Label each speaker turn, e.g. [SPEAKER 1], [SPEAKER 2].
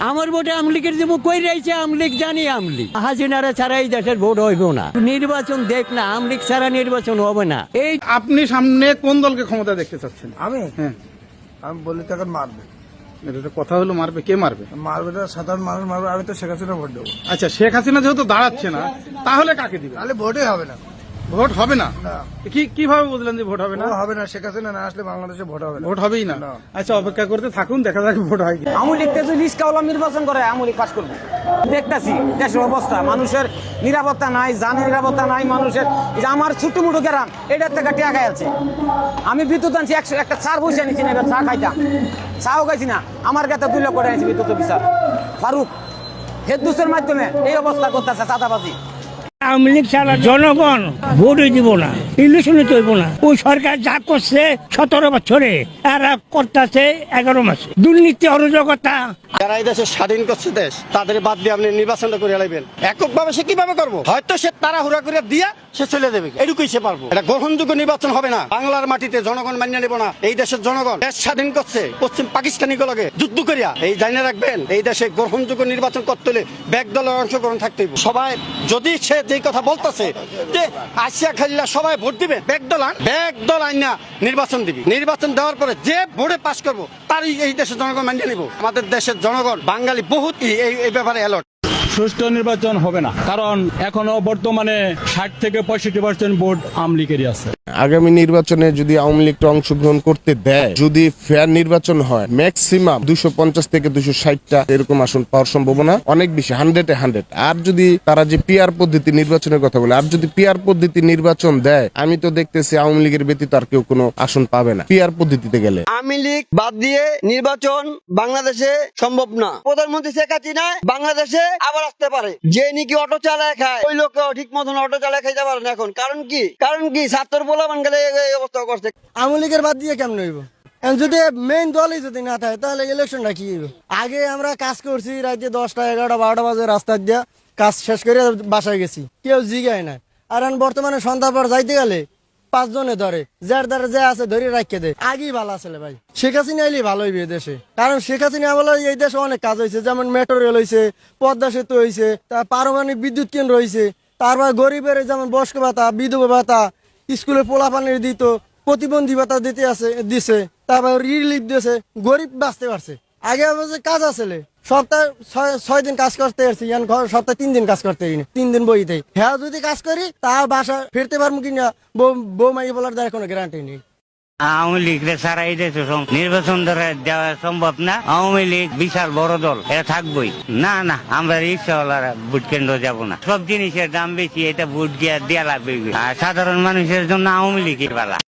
[SPEAKER 1] আমার ভোটে আমলিগের যে কই রয়েছে আমলিগ জানি আমলিগ হাসিনারা ছাড়া এই দেশের ভোট হইব না। নির্বাচন দেখ না, আমলিগ ছাড়া নির্বাচন হবে না। এই
[SPEAKER 2] আপনি সামনে কোন দলকে ক্ষমতা দেখতে চাচ্ছেন?
[SPEAKER 3] আমি
[SPEAKER 2] হ্যাঁ,
[SPEAKER 3] আমি বলি তখন মারবে
[SPEAKER 2] এটা তো কথা হলো মারবে, কে মারবে?
[SPEAKER 3] মারবে তো সাধারণ মানুষ মারবে। আমি তো শেখ হাসিনা ভোট দেবো,
[SPEAKER 2] আচ্ছা, শেখ হাসিনা যেহেতু দাঁড়াচ্ছে না, তাহলে কাকে দিবে?
[SPEAKER 3] তাহলে ভোটই হবে না।
[SPEAKER 2] ভোট হবে না?
[SPEAKER 3] না,
[SPEAKER 2] কিভাবে বুঝলেন যে ভোট হবে না?
[SPEAKER 3] ও হবে না। শেখ হাসিনা না আসলে বাংলাদেশে ভোট হবে না।
[SPEAKER 2] ভোট হবেই না?
[SPEAKER 3] না।
[SPEAKER 2] আচ্ছা, অপেক্ষা করতে থাকুন, দেখা যাক ভোট হয় কি।
[SPEAKER 4] আওয়ামী লীগ যদি রিস্কা হলাম নির্বাচন করে আওয়ামী লীগ পাস করবো। দেখতেছি দেশের অবস্থা, মানুষের নিরাপত্তা নাই, জানের নিরাপত্তা নাই মানুষের। এই যে আমার ছোট মুটো গ্রাম, এটার থেকে টিয়া খাই আছে। আমি বিদ্যুৎ আনছি 100 একটা চার পয়সা নিচ্ছি না, এবার চা খাইতাম, চাও খাইছি না। আমার কাছে 2 লক্ষ টাকা আনছি বিদ্যুৎ অফিসার ফারুক হেদুসের মাধ্যমে এই অবস্থা করতেছে চাঁদাবাজি।
[SPEAKER 5] আওয়ামী লীগ ছাড়া জনগণ ভোটই দিব না, ইলেকশনে তৈব না। ওই সরকার যা করছে 17 বছরে, এরা করতেছে 11 মাসে। দুর্নীতি অরাজকতা।
[SPEAKER 6] যারা এই দেশে স্বাধীন করছে দেশ, তাদের বাদ দিয়ে আপনি নির্বাচনটা করে লাইবেন এককভাবে। সে কিভাবে করবো? হয়তো সে তাড়াহুড়া করে দিয়া সে চলে দেবে, এটুকুই সে পারবো। এটা গ্রহণযোগ্য নির্বাচন হবে না। বাংলার মাটিতে জনগণ মান্য নেব না। এই দেশের জনগণ দেশ স্বাধীন করছে পশ্চিম পাকিস্তানি গুলোকে যুদ্ধ করিয়া। এই জানিয়ে রাখবেন, এই দেশে গ্রহণযোগ্য নির্বাচন করতে হলে ব্যাগ দলের অংশগ্রহণ থাকতে হবে। সবাই যদি সে যেই কথা বলতেছে যে আসিয়া খাইলা সবাই ভোট দিবে, ব্যাগ দল আইনা নির্বাচন দিবি। নির্বাচন দেওয়ার পরে যে ভোটে পাস করবো তারই এই দেশের জনগণ মান্য নিব। আমাদের দেশের জনগণ বাঙালি বহুত এই ব্যাপারে অ্যালার্ট।
[SPEAKER 7] সুষ্ঠু নির্বাচন হবে না, কারণ এখনো বর্তমানে 60 থেকে 65% ভোট আওয়ামী লীগেরই আছে।
[SPEAKER 8] আগামী নির্বাচনে যদি আওয়ামী লীগটা অংশগ্রহণ করতে দেয়, যদি ফেয়ার নির্বাচন হয়, ম্যাক্সিমাম 250 থেকে 260টা এরকম আসন পাওয়ার সম্ভাবনা অনেক বেশি, 100-এ 100। আর যদি তারা যে পিআর পদ্ধতি নির্বাচনের কথা বলে, আর যদি পিআর পদ্ধতি নির্বাচন দেয়, আমি তো দেখতেছি আওয়ামী লীগের ব্যতীত আর কেউ কোনো আসন পাবে না পিআর পদ্ধতিতে গেলে।
[SPEAKER 6] আওয়ামী লীগ বাদ দিয়ে নির্বাচন বাংলাদেশে সম্ভব না। প্রধানমন্ত্রী শেখ হাসিনা বাংলাদেশে আবার আসতে পারে। যে নাকি অটো চালায় খায়, ওই লোক ঠিক মতন অটো চালায় খাইতে পারে না এখন। কারণ কি ছাত্র বলা গেলে এই অবস্থা করছে।
[SPEAKER 9] আওয়ামী লীগের বাদ দিয়ে কেমন হইব? যদি মেইন দলই যদি না থাকে তাহলে ইলেকশনটা কি হইব? আগে আমরা কাজ করছি রাতে 10টা 11টা 12টা বাজে রাস্তা দিয়ে কাজ শেষ করে বাসায় গেছি, কেউ জিগায় না। আর বর্তমানে সন্ধ্যা পর যাইতে গেলে 5 জনে ধরে, যার দ্বারা যে আছে ধরে রাখতে দেয়। আগেই ভালো আসলে ভাই, শেখ হাসিনা এলে ভালো হইবে দেশে। কারণ শেখ হাসিনা বলে এই দেশে অনেক কাজ হয়েছে, যেমন মেট্রো রেল হয়েছে, পদ্মা সেতু হয়েছে, তার পারমাণবিক বিদ্যুৎ কেন্দ্র হয়েছে, তারপর গরিবের যেমন বয়স্ক ভাতা, বিধবা ভাতা, স্কুলে পোলা পানির দিত, প্রতিবন্ধী ভাতা দিছে, তারপর রিলিফ দিয়েছে, গরিব বাঁচতে পারছে। আগে কাজ আসলে সপ্তাহে 6 দিন কাজ করতে পারছি, সপ্তাহে 3 দিন কাজ করতে পারি, 3 দিন বইতে। হ্যাঁ, যদি কাজ করি তা বাসা ফিরতে পারবো কিনা বউ মাই বলার দ্বারা কোনো গ্যারান্টি নেই।
[SPEAKER 5] আওয়ামী লীগ ছাড়া এই দেশে নির্বাচন দেওয়া সম্ভব না। আওয়ামী লীগ বিশাল বড় দল, এটা থাকবোই না। আমরা রিক্সাওয়ালারা ভোট কেন্দ্র যাবো না। সব জিনিসের দাম বেশি, এটা ভোট দেওয়া লাগবে। আর সাধারণ মানুষের জন্য আওয়ামী লীগের ভালো।